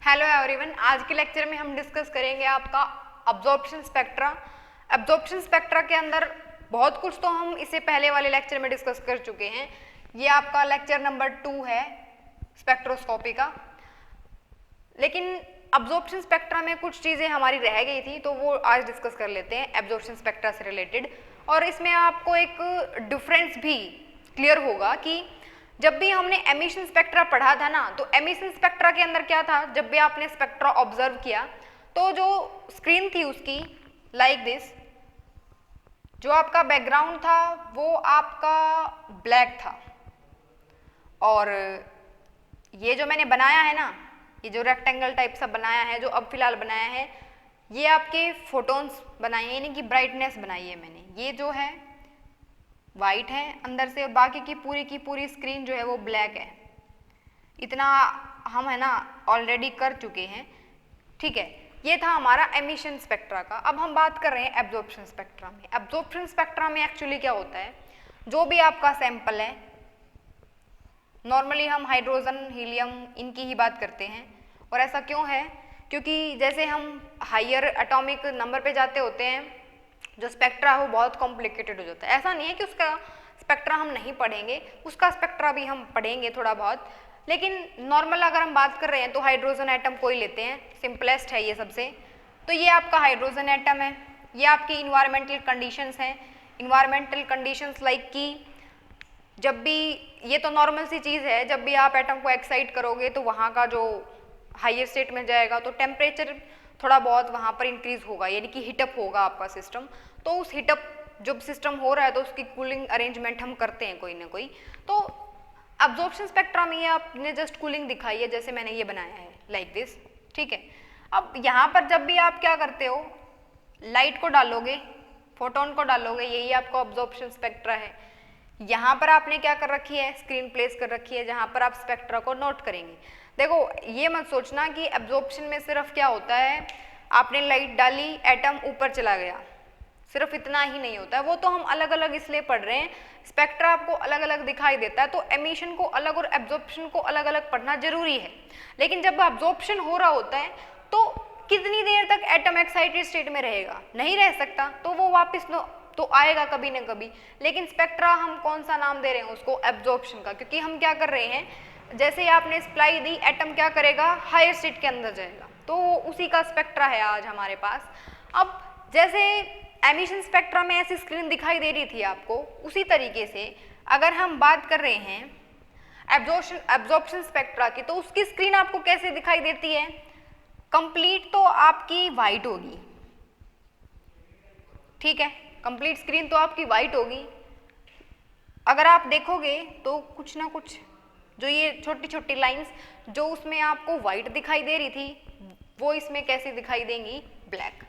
Hello everyone, आज के lecture में हम डिस्कस करेंगे आपका अब्जॉर्प्शन स्पेक्ट्रा। अब्जॉर्प्शन स्पेक्ट्रा के अंदर बहुत कुछ तो हम इससे पहले वाले लेक्चर में डिस्कस कर चुके हैं। ये आपका लेक्चर नंबर 2 है स्पेक्ट्रोस्कोपी का, लेकिन अब्जॉर्प्शन स्पेक्ट्रा में कुछ चीज़ें हमारी रह गई थी तो वो आज डिस्कस कर लेते हैं एब्जॉर्प्शन स्पेक्ट्रा से रिलेटेड। और इसमें आपको एक डिफरेंस भी क्लियर होगा कि जब भी हमने एमिशन स्पेक्ट्रा पढ़ा था ना, तो एमिशन स्पेक्ट्रा के अंदर क्या था, जब भी आपने स्पेक्ट्रा ऑब्जर्व किया तो जो स्क्रीन थी उसकी लाइक दिस, जो आपका बैकग्राउंड था वो आपका ब्लैक था, और ये जो मैंने बनाया है ना, ये जो रेक्टेंगल टाइप सा बनाया है, जो अब फिलहाल बनाया है, ये आपके फोटोन्स बनाए हैं, यानी कि ब्राइटनेस बनाई है मैंने। ये जो है वाइट है अंदर से, और बाकी की पूरी स्क्रीन जो है वो ब्लैक है। इतना हम है ना ऑलरेडी कर चुके हैं, ठीक है। ये था हमारा एमिशन स्पेक्ट्रा का। अब हम बात कर रहे हैं एब्जॉर्प्शन स्पेक्ट्रा में। एब्जॉर्प्शन स्पेक्ट्रा में एक्चुअली क्या होता है, जो भी आपका सैंपल है, नॉर्मली हम हाइड्रोजन, हीलियम इनकी ही बात करते हैं। और ऐसा क्यों है, क्योंकि जैसे हम हायर एटॉमिक नंबर पे जाते होते हैं, जो स्पेक्ट्रा है वो बहुत कॉम्प्लिकेटेड हो जाता है। ऐसा नहीं है कि उसका स्पेक्ट्रा हम नहीं पढ़ेंगे, उसका स्पेक्ट्रा भी हम पढ़ेंगे थोड़ा बहुत, लेकिन नॉर्मल अगर हम बात कर रहे हैं तो हाइड्रोजन एटम को ही लेते हैं, सिंपलेस्ट है ये सबसे। तो ये आपका हाइड्रोजन एटम है, ये आपकी इन्वायरमेंटल कंडीशंस हैं। इन्वायरमेंटल कंडीशंस लाइक कि जब भी, ये तो नॉर्मल सी चीज़ है, जब भी आप एटम को एक्साइट करोगे तो वहाँ का जो हायर स्टेट में जाएगा तो टेम्परेचर थोड़ा बहुत वहाँ पर इंक्रीज होगा, यानी कि हीटअप होगा आपका सिस्टम। तो उस हीटअप जब सिस्टम हो रहा है तो उसकी कूलिंग अरेंजमेंट हम करते हैं कोई ना कोई। तो अब्जॉर्प्शन स्पेक्ट्रा में ये आपने जस्ट कूलिंग दिखाई है, जैसे मैंने ये बनाया है लाइक दिस, ठीक है। अब यहाँ पर जब भी आप क्या करते हो, लाइट को डालोगे, फोटोन को डालोगे, यही आपका अब्जॉर्प्शन स्पेक्ट्रा है। यहाँ पर आपने क्या कर रखी है, स्क्रीन प्लेस कर रखी है जहाँ पर आप स्पेक्ट्रा को नोट करेंगे। देखो ये मत सोचना कि एब्जॉर्प्शन में सिर्फ क्या होता है, आपने लाइट डाली, एटम ऊपर चला गया, सिर्फ इतना ही नहीं होता है। वो तो हम अलग अलग इसलिए पढ़ रहे हैं, स्पेक्ट्रा आपको अलग अलग दिखाई देता है, तो एमिशन को अलग और एब्जॉर्प्शन को अलग अलग पढ़ना जरूरी है। लेकिन जब एब्जॉर्प्शन हो रहा होता है तो कितनी देर तक एटम एक्साइटेड स्टेट में रहेगा, नहीं रह सकता, तो वो वापस तो आएगा कभी ना कभी। लेकिन स्पेक्ट्रा हम कौन सा नाम दे रहे हैं उसको, एब्जॉर्प्शन का, क्योंकि हम क्या कर रहे हैं, जैसे ही आपने सप्लाई दी, एटम क्या करेगा, हायर स्टेट के अंदर जाएगा, तो उसी का स्पेक्ट्रा है आज हमारे पास। अब जैसे एमिशन स्पेक्ट्रा में ऐसी स्क्रीन दिखाई दे रही थी आपको, उसी तरीके से अगर हम बात कर रहे हैं एब्जॉर्प्शन स्पेक्ट्रा की, तो उसकी स्क्रीन आपको कैसे दिखाई देती है, कंप्लीट तो आपकी वाइट होगी, ठीक है, कंप्लीट स्क्रीन तो आपकी वाइट होगी। अगर आप देखोगे तो कुछ ना कुछ जो ये छोटी छोटी लाइंस जो उसमें आपको वाइट दिखाई दे रही थी, वो इसमें कैसे दिखाई देंगी, ब्लैक।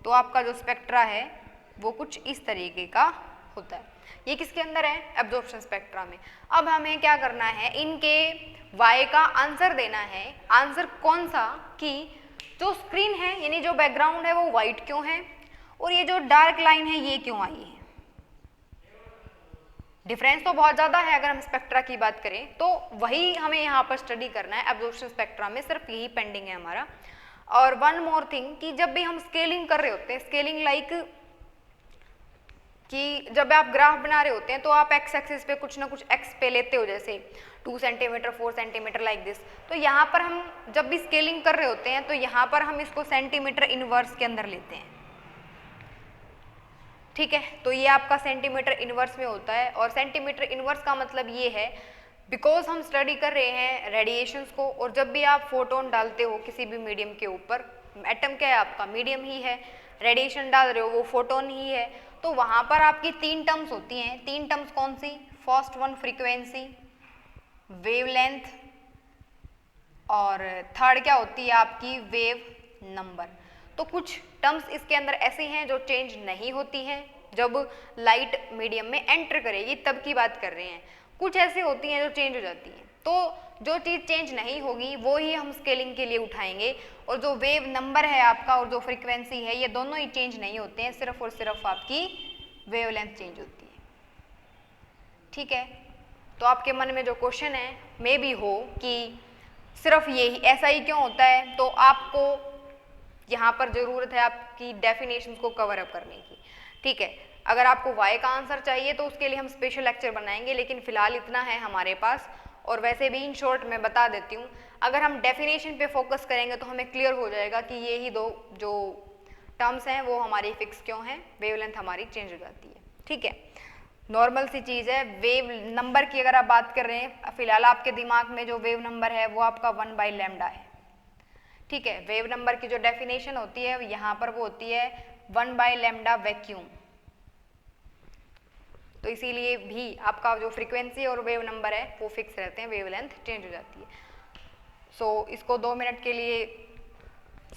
तो आपका जो स्पेक्ट्रा है वो कुछ इस तरीके का होता है। ये किसके अंदर है, एब्जॉर्प्शन स्पेक्ट्रा में। अब हमें क्या करना है, इनके वाई का आंसर देना है। आंसर कौन सा, कि जो स्क्रीन है यानी जो बैकग्राउंड है वो वाइट क्यों है, और ये जो डार्क लाइन है ये क्यों आई है। डिफरेंस तो बहुत ज़्यादा है अगर हम स्पेक्ट्रा की बात करें, तो वही हमें यहाँ पर स्टडी करना है। एब्जॉर्प्शन स्पेक्ट्रा में सिर्फ यही पेंडिंग है हमारा। और वन मोर थिंग, कि जब भी हम स्केलिंग कर रहे होते हैं, स्केलिंग लाइक कि जब आप ग्राफ बना रहे होते हैं तो आप एक्स एक्सिस पे कुछ ना कुछ एक्स पे लेते हो, जैसे 2 सेंटीमीटर 4 सेंटीमीटर लाइक दिस। तो यहाँ पर हम जब भी स्केलिंग कर रहे होते हैं तो यहाँ पर हम इसको सेंटीमीटर इनवर्स के अंदर लेते हैं, ठीक है। तो ये आपका सेंटीमीटर इनवर्स में होता है, और सेंटीमीटर इनवर्स का मतलब ये है, बिकॉज हम स्टडी कर रहे हैं रेडिएशंस को, और जब भी आप फोटोन डालते हो किसी भी मीडियम के ऊपर, एटम क्या है आपका, मीडियम ही है, रेडिएशन डाल रहे हो वो फोटोन ही है, तो वहाँ पर आपकी 3 टर्म्स होती हैं। 3 टर्म्स कौन सी, फर्स्ट वन फ्रीक्वेंसी, वेवलेंथ, और थर्ड क्या होती है आपकी, वेव नंबर। तो कुछ टर्म्स इसके अंदर ऐसी हैं जो चेंज नहीं होती हैं, जब लाइट मीडियम में एंटर करेगी तब की बात कर रहे हैं। कुछ ऐसी होती हैं जो चेंज हो जाती हैं, तो जो चीज़ चेंज नहीं होगी वो ही हम स्केलिंग के लिए उठाएंगे। और जो वेव नंबर है आपका और जो फ्रीक्वेंसी है, ये दोनों ही चेंज नहीं होते हैं, सिर्फ और सिर्फ आपकी वेवलेंथ चेंज होती है, ठीक है। तो आपके मन में जो क्वेश्चन है मे भी हो कि सिर्फ यही, ऐसा ही क्यों होता है? तो आपको यहाँ पर ज़रूरत है आपकी डेफिनेशन को कवर अप करने की, ठीक है। अगर आपको वाई का आंसर चाहिए तो उसके लिए हम स्पेशल लेक्चर बनाएंगे, लेकिन फिलहाल इतना है हमारे पास। और वैसे भी इन शॉर्ट मैं बता देती हूँ, अगर हम डेफिनेशन पे फोकस करेंगे तो हमें क्लियर हो जाएगा कि ये ही दो जो टर्म्स हैं वो हमारी फिक्स क्यों हैं, वेवलेंथ हमारी चेंज हो जाती है, ठीक है। नॉर्मल सी चीज़ है। वेव नंबर की अगर आप बात कर रहे हैं, फिलहाल आपके दिमाग में जो वेव नंबर है वो आपका 1/λ है, ठीक है। वेव नंबर की जो डेफिनेशन होती है यहाँ पर वो होती है 1/λ वैक्यूम। तो इसीलिए भी आपका जो फ्रीक्वेंसी और वेव नंबर है वो फिक्स रहते हैं, वेवलेंथ चेंज हो जाती है। सो इसको 2 मिनट के लिए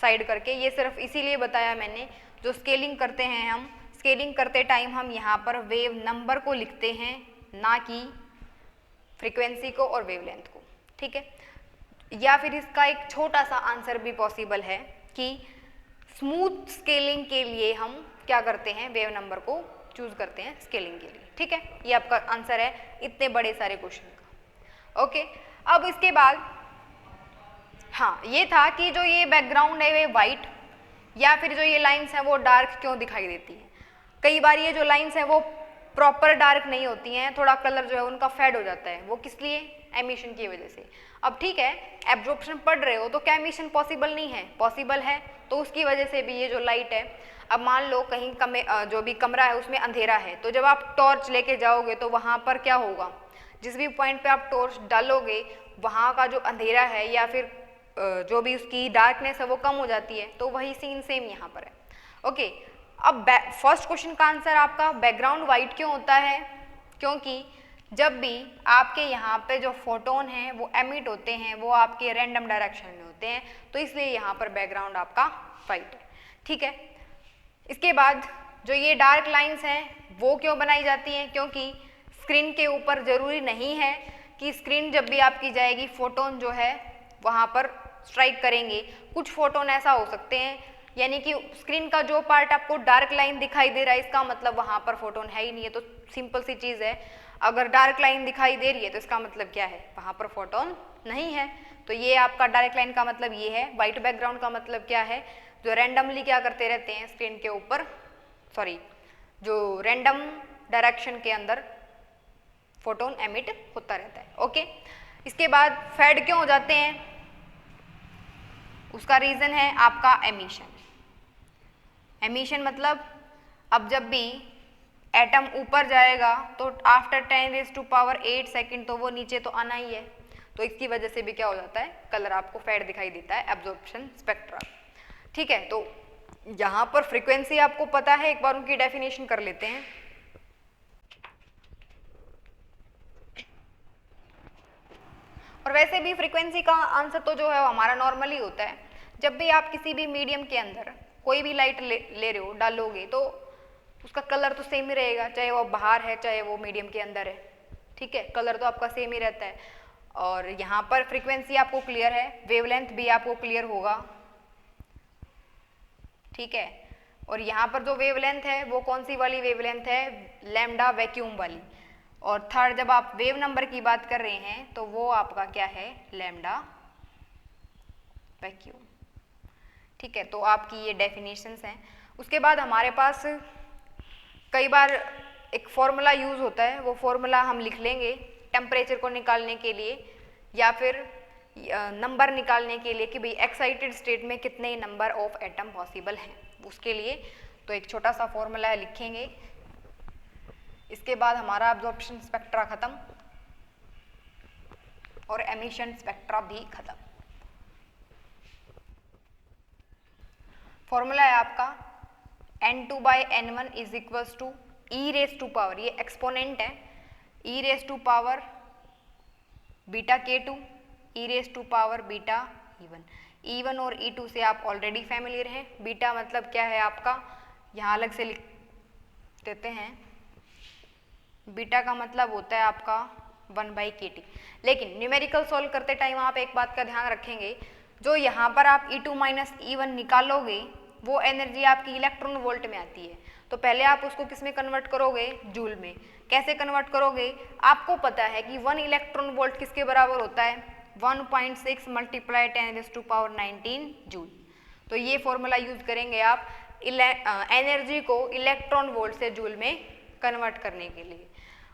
साइड करके, ये सिर्फ इसीलिए बताया मैंने, जो स्केलिंग करते हैं हम, स्केलिंग करते टाइम हम यहाँ पर वेव नंबर को लिखते हैं, ना कि फ्रीक्वेंसी को और वेवलेंथ को, ठीक है। या फिर इसका एक छोटा सा आंसर भी पॉसिबल है कि स्मूथ स्केलिंग के लिए हम क्या करते हैं, वेव नंबर को चूज करते हैं स्केलिंग के लिए, ठीक है। ये आपका आंसर है इतने बड़े सारे क्वेश्चन का, ओके। अब इसके बाद हाँ, ये था कि जो ये बैकग्राउंड है वो वाइट या फिर जो ये लाइंस हैं वो डार्क क्यों दिखाई देती हैं। कई बार ये जो लाइंस हैं वो प्रॉपर डार्क नहीं होती हैं, थोड़ा कलर जो है उनका फेड हो जाता है, वो किस लिए? एमिशन की वजह से। अब ठीक है, एब्जॉर्प्शन पढ़ रहे हो तो क्या एमिशन पॉसिबल नहीं है? पॉसिबल है, तो उसकी वजह से भी ये जो लाइट है, अब मान लो कहीं जो भी कमरा है उसमें अंधेरा है, तो जब आप टॉर्च लेके जाओगे तो वहाँ पर क्या होगा, जिस भी पॉइंट पे आप टॉर्च डालोगे वहाँ का जो अंधेरा है या फिर जो भी उसकी डार्कनेस है वो कम हो जाती है, तो वही सीन सेम यहाँ पर है, ओके। अब फर्स्ट क्वेश्चन का आंसर आपका बैकग्राउंड वाइट क्यों होता है? क्योंकि जब भी आपके यहाँ पे जो फोटोन हैं वो एमिट होते हैं वो आपके रैंडम डायरेक्शन में होते हैं, तो इसलिए यहाँ पर बैकग्राउंड आपका वाइट है, ठीक है। इसके बाद जो ये डार्क लाइंस हैं वो क्यों बनाई जाती हैं? क्योंकि स्क्रीन के ऊपर ज़रूरी नहीं है कि स्क्रीन जब भी आपकी जाएगी फोटोन जो है वहाँ पर स्ट्राइक करेंगे, कुछ फोटोन ऐसा हो सकते हैं, यानी कि स्क्रीन का जो पार्ट आपको डार्क लाइन दिखाई दे रहा है इसका मतलब वहाँ पर फोटोन है ही नहीं है। तो सिंपल सी चीज़ है, अगर डार्क लाइन दिखाई दे रही है तो इसका मतलब क्या है, वहाँ पर फोटोन नहीं है। तो ये आपका डार्क लाइन का मतलब ये है। वाइट बैकग्राउंड का मतलब क्या है, जो रैंडमली क्या करते रहते हैं स्क्रीन के ऊपर, सॉरी, जो रैंडम डायरेक्शन के अंदर फोटोन एमिट होता रहता है, ओके। इसके बाद फेड क्यों हो जाते हैं? उसका रीज़न है आपका एमिशन। एमिशन मतलब अब जब भी एटम ऊपर जाएगा तो आफ्टर 10⁸ सेकेंड तो वो नीचे तो आना ही है, तो इसकी वजह से भी क्या हो जाता है, कलर आपको फेड दिखाई देता है, एब्जॉर्प्शन स्पेक्ट्रा, ठीक है। तो यहाँ पर फ्रीक्वेंसी आपको पता है, एक बार उनकी डेफिनेशन कर लेते हैं। और वैसे भी फ्रीक्वेंसी का आंसर तो जो है हमारा नॉर्मली होता है, जब भी आप किसी भी मीडियम के अंदर कोई भी लाइट ले रहे हो, डालोगे तो उसका कलर तो सेम ही रहेगा, चाहे वो बाहर है चाहे वो मीडियम के अंदर है, ठीक है, कलर तो आपका सेम ही रहता है। और यहाँ पर फ्रीक्वेंसी आपको क्लियर है, वेवलेंथ भी आपको क्लियर होगा, ठीक है। और यहाँ पर जो वेवलेंथ है वो कौन सी वाली वेवलेंथ है, लैम्डा वैक्यूम वाली। और थर्ड, जब आप वेव नंबर की बात कर रहे हैं तो वो आपका क्या है, लैम्डा वैक्यूम, ठीक है। तो आपकी ये डेफिनेशंस हैं। उसके बाद हमारे पास कई बार एक फॉर्मूला यूज़ होता है, वो फॉर्मूला हम लिख लेंगे टेम्परेचर को निकालने के लिए या फिर नंबर निकालने के लिए कि भाई एक्साइटेड स्टेट में कितने नंबर ऑफ एटम पॉसिबल हैं, उसके लिए तो एक छोटा सा फॉर्मूला लिखेंगे। इसके बाद हमारा एब्जॉर्प्शन स्पेक्ट्रा खत्म और एमिशन स्पेक्ट्रा भी खत्म। फॉर्मूला है आपका N2/N1 is equals to e⁻⁴, ये एक्सपोनेंट है, e⁻⁴ beta K2 e⁻⁴ beta E1। E1 और E2 से आप ऑलरेडी फैमिलियर हैं। बीटा मतलब क्या है आपका, यहाँ अलग से लिख देते हैं, बीटा का मतलब होता है आपका 1/kT। लेकिन न्यूमेरिकल सॉल्व करते टाइम आप एक बात का ध्यान रखेंगे, जो यहाँ पर आप E2 - E1 निकालोगे वो एनर्जी आपकी इलेक्ट्रॉन वोल्ट में आती है, तो पहले आप उसको किस में कन्वर्ट करोगे, जूल में। कैसे कन्वर्ट करोगे, आपको पता है कि 1 इलेक्ट्रॉन वोल्ट किसके बराबर होता है, 1.6 मल्टीप्लाई 10⁻19 जूल। तो ये फॉर्मूला यूज करेंगे आप एनर्जी को इलेक्ट्रॉन वोल्ट से जूल में कन्वर्ट करने के लिए।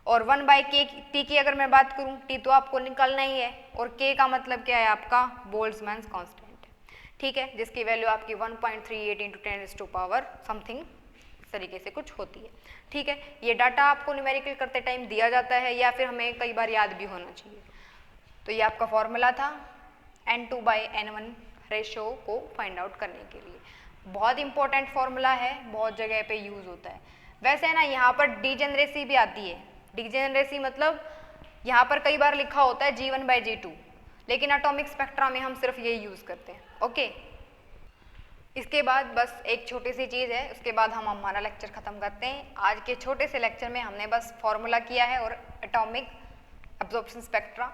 और 1/k टी की अगर मैं बात करूं, टी तो आपको निकालना ही है, और k का मतलब क्या है आपका बोल्ट्जमैन कांस्टेंट है, ठीक है, जिसकी वैल्यू आपकी 1.38 इंटू 10⁻⁻ समथिंग इस तरीके से कुछ होती है, ठीक है। ये डाटा आपको न्यूमेरिकल करते टाइम दिया जाता है या फिर हमें कई बार याद भी होना चाहिए। तो ये आपका फॉर्मूला था N2/N1 रेशो को फाइंड आउट करने के लिए। बहुत इंपॉर्टेंट फॉर्मूला है, बहुत जगह पे यूज होता है। वैसे ना यहाँ पर डीजेनरेसी भी आती है। डीजेनरेसी मतलब यहाँ पर कई बार लिखा होता है G1/G2, लेकिन एटॉमिक स्पेक्ट्रा में हम सिर्फ यही यूज करते हैं, ओके। इसके बाद बस एक छोटी सी चीज़ है, उसके बाद हम हमारा लेक्चर ख़त्म करते हैं। आज के छोटे से लेक्चर में हमने बस फॉर्मूला किया है और एटॉमिक एब्जॉर्प्शन स्पेक्ट्रा,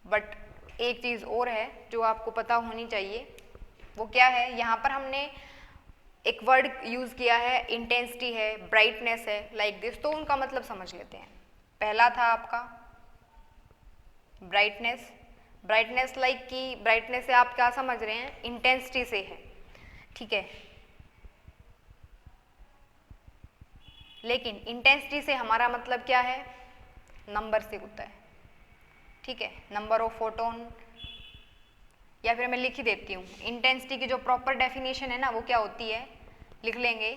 बट एक चीज़ और है जो आपको पता होनी चाहिए, वो क्या है, यहाँ पर हमने एक वर्ड यूज़ किया है, इंटेंसिटी है, ब्राइटनेस है, लाइक दिस। तो उनका मतलब समझ लेते हैं। पहला था आपका ब्राइटनेस। ब्राइटनेस लाइक कि ब्राइटनेस से आप क्या समझ रहे हैं, इंटेंसिटी से है, ठीक है। लेकिन इंटेंसिटी से हमारा मतलब क्या है, नंबर से होता है, ठीक है, नंबर ऑफ फोटोन। या फिर मैं लिख ही देती हूँ, इंटेंसिटी की जो प्रॉपर डेफिनेशन है ना वो क्या होती है, लिख लेंगे।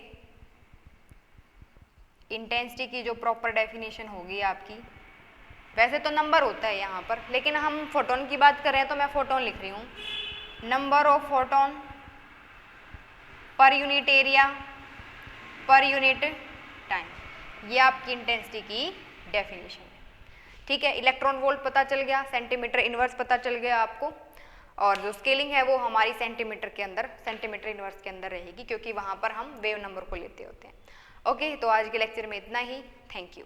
इंटेंसिटी की जो प्रॉपर डेफिनेशन होगी आपकी, वैसे तो नंबर होता है यहाँ पर, लेकिन हम फोटोन की बात कर रहे हैं तो मैं फोटोन लिख रही हूँ। Number of photon per unit area per unit time, ये आपकी इंटेंसिटी की डेफिनेशन है, ठीक है। इलेक्ट्रॉन वोल्ट पता चल गया, सेंटीमीटर इनवर्स पता चल गया आपको, और जो स्केलिंग है वो हमारी सेंटीमीटर के अंदर, सेंटीमीटर इनवर्स के अंदर रहेगी, क्योंकि वहाँ पर हम वेव नंबर को लेते होते हैं, ओके। तो आज के लेक्चर में इतना ही, थैंक यू।